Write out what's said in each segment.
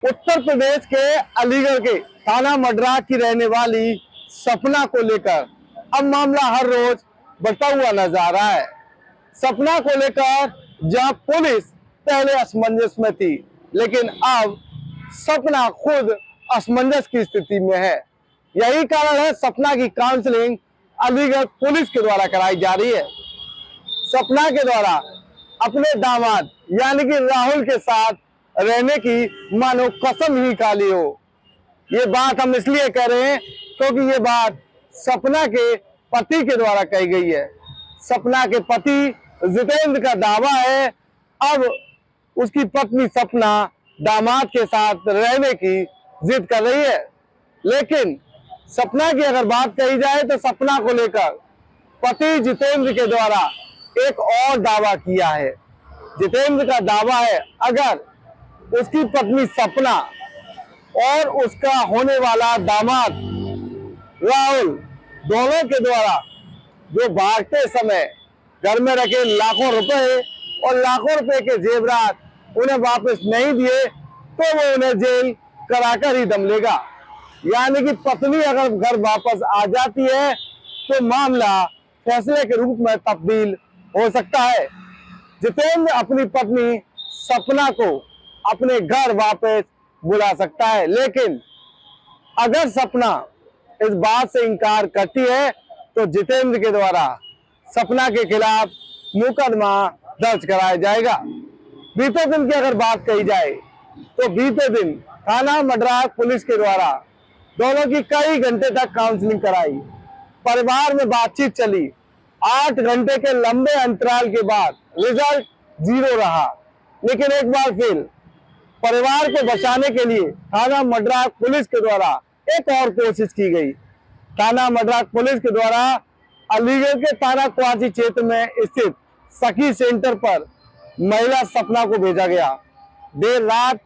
उत्तर प्रदेश के अलीगढ़ के थाना मडरा की रहने वाली सपना को लेकर अब मामला हर रोज बढ़ता हुआ नजर आ रहा है। सपना को लेकर जहां पुलिस पहले असमंजस में थी, लेकिन अब सपना खुद असमंजस की स्थिति में है। यही कारण है सपना की काउंसलिंग अलीगढ़ पुलिस के द्वारा कराई जा रही है। सपना के द्वारा अपने दामाद यानी कि राहुल के साथ रहने की मानो कसम ही खा ली हो। ये बात हम इसलिए कह रहे हैं क्योंकि ये बात सपना के पति के द्वारा कही गई है। सपना के पति जितेंद्र का दावा है अब उसकी पत्नी सपना दामाद के साथ रहने की जिद कर रही है। लेकिन सपना की अगर बात कही जाए तो सपना को लेकर पति जितेंद्र के द्वारा एक और दावा किया है। जितेंद्र का दावा है अगर उसकी पत्नी सपना और उसका होने वाला दामाद राहुल दोनों के द्वारा जो भागते समय घर में रखे लाखों रुपए और लाखों रुपए के जेवरात उन्हें वापस नहीं दिए तो वो उन्हें जेल कराकर ही दम लेगा। यानी कि पत्नी अगर घर वापस आ जाती है तो मामला फैसले के रूप में तब्दील हो सकता है। जितेंद्र अपनी पत्नी सपना को अपने घर वापस बुला सकता है, लेकिन अगर सपना इस बात से इनकार करती है तो जितेंद्र के द्वारा सपना के खिलाफ मुकदमा दर्ज कराया जाएगा। बीते दिन की अगर बात कही जाए तो बीते दिन थाना मडरा पुलिस के द्वारा दोनों की कई घंटे तक काउंसलिंग कराई, परिवार में बातचीत चली। 8 घंटे के लंबे अंतराल के बाद रिजल्ट 0 रहा, लेकिन एक बार फिर परिवार को बचाने के लिए थाना मडरा पुलिस के द्वारा एक और कोशिश की गई। थाना मडरा पुलिस के द्वारा अलीगढ़ के थाना क्वासी क्षेत्र में स्थित सखी सेंटर पर महिला सपना को भेजा गया। देर रात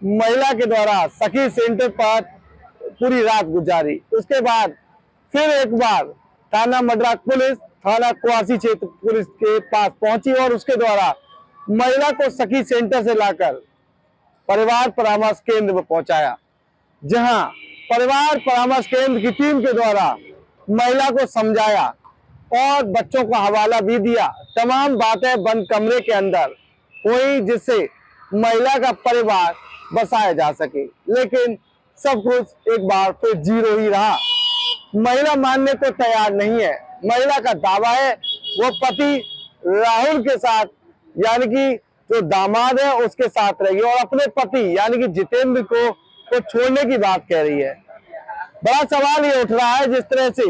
महिला के द्वारा सखी सेंटर पर पूरी रात गुजारी। उसके बाद फिर एक बार थाना मडरा पुलिस थाना क्वासी क्षेत्र पुलिस के पास पहुंची और उसके द्वारा महिला को सखी सेंटर से लाकर परिवार परामर्श केंद्र में पहुंचाया, जहां परिवार परामर्श केंद्र की टीम के द्वारा महिला को समझाया और बच्चों का हवाला भी दिया। तमाम बातें बंद कमरे के अंदर हुई जिससे महिला का परिवार बसाया जा सके, लेकिन सब कुछ एक बार फिर 0 ही रहा। महिला मानने को तैयार नहीं है। महिला का दावा है वो पति राहुल के साथ यानी कि जो दामाद है उसके साथ रहेगी और अपने पति यानी कि जितेंद्र को तो छोड़ने की बात कह रही है। बड़ा सवाल ये उठ रहा है जिस तरह से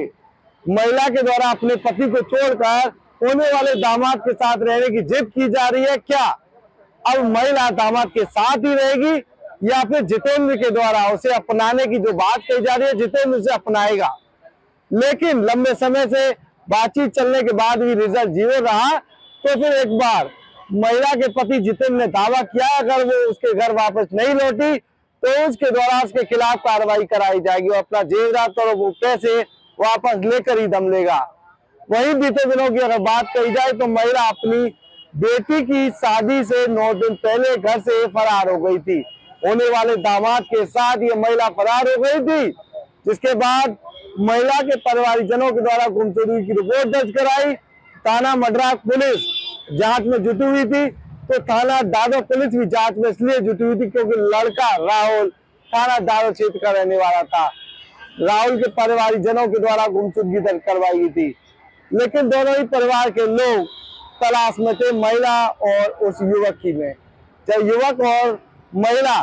महिला के द्वारा अपने पति को छोड़कर होने वाले दामाद के साथ रहने की जिद की जा रही है। क्या अब महिला दामाद के साथ ही रहेगी या फिर जितेंद्र के द्वारा उसे अपनाने की जो बात कही जा रही है जितेंद्र उसे अपनाएगा? लेकिन लंबे समय से बातचीत चलने के बाद भी रिजल्ट 0 रहा तो फिर एक बार महिला के पति जितेंद्र ने दावा किया अगर वो उसके घर वापस नहीं लौटी तो उसके द्वारा उसके खिलाफ कार्रवाई कराई जाएगी और अपना जेवरात और वो पैसे वापस लेकर ही दम लेगा। वहीं बीते दिनों की अगर बात कही जाए तो महिला अपनी बेटी की शादी से 9 दिन पहले घर से फरार हो गई थी। होने वाले दामाद के साथ ये महिला फरार हो गई थी, जिसके बाद महिला के परिवारजनों के द्वारा गुमशुदगी की रिपोर्ट दर्ज कराई। थाना मडरा पुलिस जांच में जुटी हुई थी, तो थाना दादो पुलिस भी जांच में इसलिए जुटी हुई थी क्योंकि लड़का राहुल थाना दादो क्षेत्र का रहने वाला था। राहुल के परिवारजनों के द्वारा गुमशुदगी दर्ज करवाई गई थी, लेकिन दोनों ही परिवार के लोग तलाश में थे, महिला और उस युवक की में। जब युवक और महिला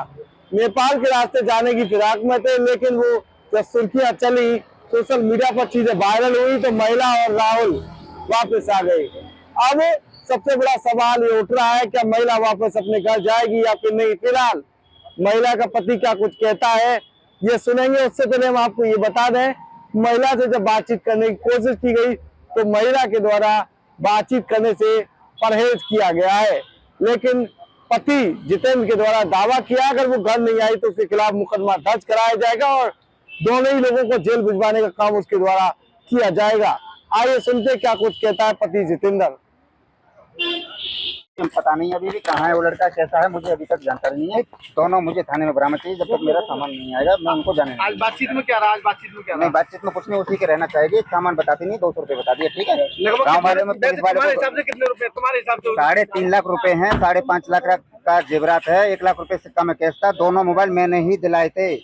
नेपाल के रास्ते जाने की फिराक में थे, लेकिन वो जब सुर्खियां चली सोशल मीडिया पर चीजें वायरल हुई तो महिला और राहुल वापस आ गए। अब सबसे बड़ा सवाल ये उठ रहा है क्या महिला वापस अपने घर जाएगी या फिर नहीं। फिलहाल महिला का पति क्या कुछ कहता है ये सुनेंगे। उससे पहले हम आपको ये बता दें, महिला से जब बातचीत करने की कोशिश की गई तो महिला के द्वारा बातचीत करने से परहेज किया गया है, लेकिन पति जितेंद्र के द्वारा दावा किया अगर वो घर नहीं आई तो उसके खिलाफ मुकदमा दर्ज कराया जाएगा और दोनों ही लोगों को जेल भिजवाने का काम उसके द्वारा किया जाएगा। आइए सुनते क्या कुछ कहता है पति जितेंद्र। मुझे पता नहीं अभी भी कहाँ है वो लड़का, कैसा है, मुझे अभी तक जानकारी नहीं है। दोनों मुझे थाने में बरामद चाहिए, जब तक मेरा सामान नहीं आएगा मैं उनको जाने नहीं। आज बातचीत में क्या रहा? आज बातचीत में क्या रहा? नहीं, बातचीत में कुछ नहीं, उसी के रहना चाहिए। सामान बताती नहीं, 200 रुपए बता दिए, ठीक है। लगभग गाँव वाले में पुलिस वाले तुम्हारे को हिसाब से कितने रुपए? तुम्हारे हिसाब से 3.5 लाख रुपए हैं, 5.5 लाख का जेवरात है, 1 लाख रुपए सिक्का में कैश था। दोनों मोबाइल मैंने ही दिलाए थे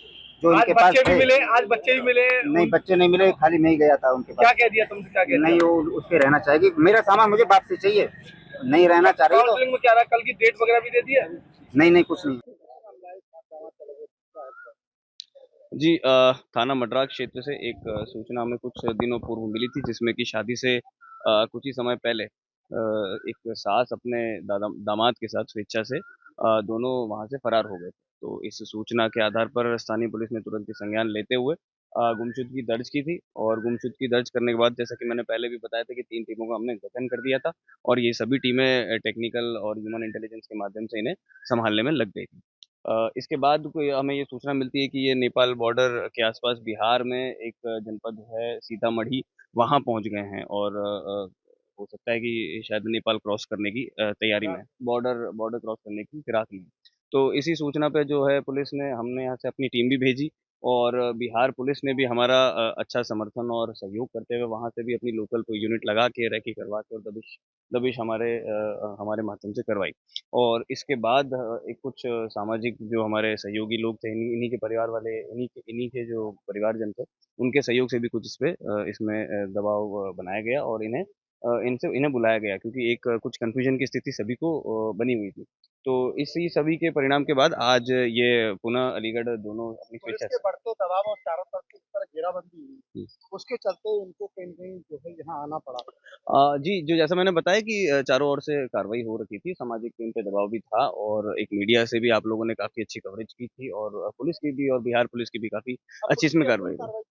जो आज इनके पास बच्चे भी थे। मिले, आज बच्चे भी मिले? नहीं, बच्चे नहीं मिले, खाली मैं ही गया था उनके क्या पास। कह दिया तुमसे? क्या कह दिया? नहीं, वो उसके रहना चाहिए, मेरा सामान मुझे वापसी चाहिए। नहीं रहना चाह रही तो काउंसलिंग में क्या रहा? कल की डेट वगैरह भी दे दी है? नहीं, कुछ नहीं। जी थाना मड्रा क्षेत्र से एक सूचना हमें कुछ दिनों पूर्व मिली थी, जिसमें कि शादी से कुछ ही समय पहले एक सास अपने दामाद के साथ स्वेच्छा से दोनों वहां से फरार हो गए थे। तो इस सूचना के आधार पर स्थानीय पुलिस ने तुरंत ही संज्ञान लेते हुए गुमशुदगी दर्ज की थी, और गुमशुदगी दर्ज करने के बाद, जैसा कि मैंने पहले भी बताया था, कि 3 टीमों का हमने गठन कर दिया था, और ये सभी टीमें टेक्निकल और ह्यूमन इंटेलिजेंस के माध्यम से इन्हें संभालने में लग गई थी। इसके बाद कोई हमें ये सूचना मिलती है कि ये नेपाल बॉर्डर के आसपास बिहार में एक जनपद है सीतामढ़ी, वहाँ पहुँच गए हैं, और हो सकता है कि शायद नेपाल क्रॉस करने की तैयारी में, बॉर्डर बॉर्डर क्रॉस करने की फिराक में। तो इसी सूचना पे जो है पुलिस ने, हमने यहाँ से अपनी टीम भी भेजी, और बिहार पुलिस ने भी हमारा अच्छा समर्थन और सहयोग करते हुए वहाँ से भी अपनी लोकल कोई यूनिट लगा के रेकी करवा के और दबिश दबिश हमारे माध्यम से करवाई। और इसके बाद एक कुछ सामाजिक जो हमारे सहयोगी लोग थे, इन्हीं के परिवार वाले, इन्हीं के जो परिवारजन थे, उनके सहयोग से भी कुछ इसमें दबाव बनाया गया, और इन्हें बुलाया गया, क्योंकि एक कुछ कन्फ्यूजन की स्थिति सभी को बनी हुई थी। तो इसी सभी के परिणाम के बाद आज ये पुनः अलीगढ़ दोनों अपनी स्वेच्छा पुलिस के बढ़ते दबाव और चारों तरफ से इस तरह घेराबंदी हुई, से। उसके चलते इनको कहीं न कहीं जो है यहाँ आना पड़ा। जी, जो जैसा मैंने बताया कि चारों ओर से कार्रवाई हो रखी थी, सामाजिक टीम पे दबाव भी था, और एक मीडिया से भी आप लोगों ने काफ़ी अच्छी कवरेज की थी, और पुलिस की भी और बिहार पुलिस की भी काफ़ी अच्छी इसमें कार्रवाई हुई।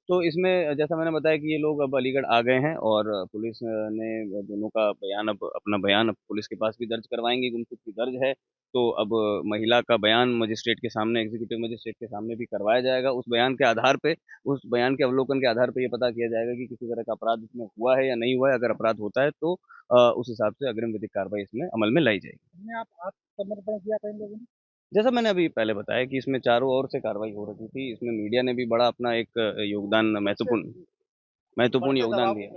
तो इसमें जैसा मैंने बताया कि ये लोग अब अलीगढ़ आ गए हैं, और पुलिस ने दोनों का बयान, अब अपना बयान अब पुलिस के पास भी दर्ज करवाएँगे, गुमशुदगी दर्ज है। तो अब महिला का बयान मजिस्ट्रेट के सामने, एग्जीक्यूटिव मजिस्ट्रेट के सामने भी करवाया जाएगा। उस बयान के आधार पे, उस बयान के अवलोकन के आधार पे ये पता किया जाएगा कि किसी तरह का अपराध इसमें हुआ है या नहीं हुआ है। अगर अपराध होता है तो उस हिसाब से अग्रिम विधिक कार्रवाई इसमें अमल में लाई जाएगी। आप आत्मसमर्पण किया था इन लोगों ने? जैसा मैंने अभी पहले बताया कि इसमें चारों ओर से कार्रवाई हो रही थी, इसमें मीडिया ने भी बड़ा अपना एक योगदान, महत्वपूर्ण योगदान दिया।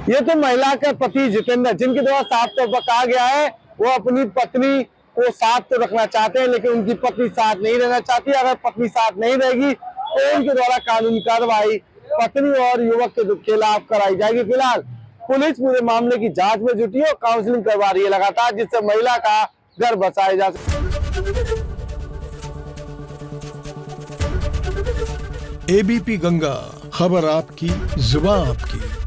ये तो महिला के पति जितेंद्र, जिनके द्वारा साफ तौर पर कहा गया है वो अपनी पत्नी को साथ तो रखना चाहते हैं, लेकिन उनकी पत्नी साथ नहीं रहना चाहती। अगर पत्नी साथ नहीं रहेगी तो उनके द्वारा कानूनी कार्रवाई पत्नी और युवक के खिलाफ कराई जाएगी। फिलहाल पुलिस पूरे मामले की जांच में जुटी है और काउंसलिंग करवा रही है लगातार, जिससे महिला का घर बसाया जा सके। एबीपी गंगा, खबर आपकी, जुबान आपकी।